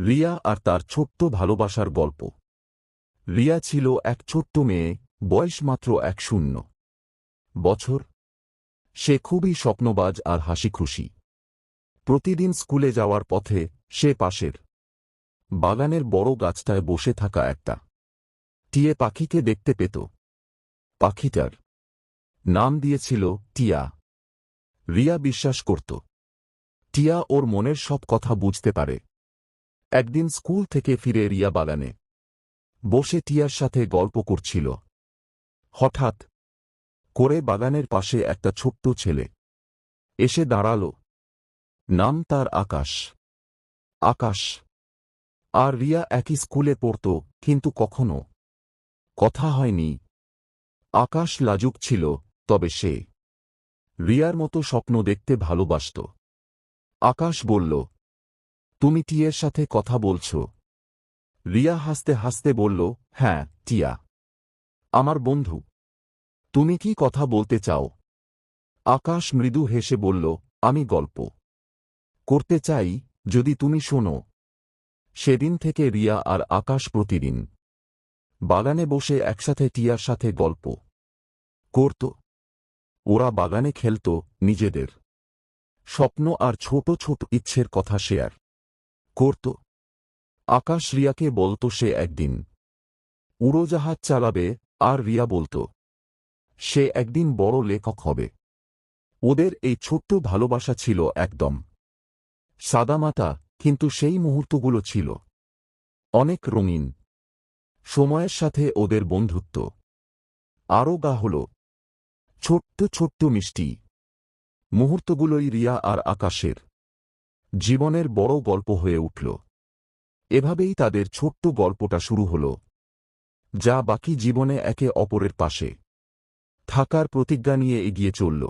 রিয়া আর তার ছোট্ট ভালোবাসার গল্প। রিয়া ছিল এক ছোট্ট মেয়ে, বয়স মাত্র 10 বছর। সে খুবই স্বপ্নবাজ আর হাসিখুশি। প্রতিদিন স্কুলে যাওয়ার পথে সে পাশের বাগানের বড় গাছটায় বসে থাকা একটা টিয়ে পাখিকে দেখতে পেত। পাখিটার নাম দিয়েছিল টিয়া। রিয়া বিশ্বাস করত টিয়া ওর মনের সব কথা বুঝতে পারে। একদিন স্কুল থেকে ফিরে রিয়া বাগানে বসে টিয়ার সাথে গল্প করছিল। হঠাৎ করে বাগানের পাশে একটা ছোট্ট ছেলে এসে দাঁড়াল। নাম তার আকাশ। আকাশ আর রিয়া একই স্কুলে পড়ত, কিন্তু কখনো কথা হয়নি। আকাশ লাজুক ছিল, তবে সে রিয়ার মতো স্বপ্ন দেখতে ভালোবাসত। আকাশ বলল, তুমি টিয়ের সাথে কথা বলছ? রিয়া হাসতে হাসতে বলল, হ্যাঁ টিয়া, আমার বন্ধু। তুমি কি কথা বলতে চাও? আকাশ মৃদু হেসে বলল, আমি গল্প করতে চাই, যদি তুমি শোনো। সেদিন থেকে রিয়া আর আকাশ প্রতিদিন বাগানে বসে একসাথে টিয়ার সাথে গল্প করত। ওরা বাগানে খেলত, নিজেদের স্বপ্ন আর ছোট ছোট ইচ্ছের কথা শেয়ার করত। আকাশ রিয়াকে বলত সে একদিন উড়োজাহাজ চালাবে, আর রিয়া বলত সে একদিন বড় লেখক হবে। ওদের এই ছোট্ট ভালোবাসা ছিল একদম সাদামাটা, কিন্তু সেই মুহূর্তগুলো ছিল অনেক রঙিন। সময়ের সাথে ওদের বন্ধুত্ব আরও গা হল। ছোট্ট ছোট্ট মিষ্টি মুহূর্তগুলোই রিয়া আর আকাশের জীবনের বড় গল্প হয়ে উঠল। এভাবেই তাদের ছোট্ট গল্পটা শুরু হল, যা বাকি জীবনে একে অপরের পাশে থাকার প্রতিজ্ঞা নিয়ে এগিয়ে চলল।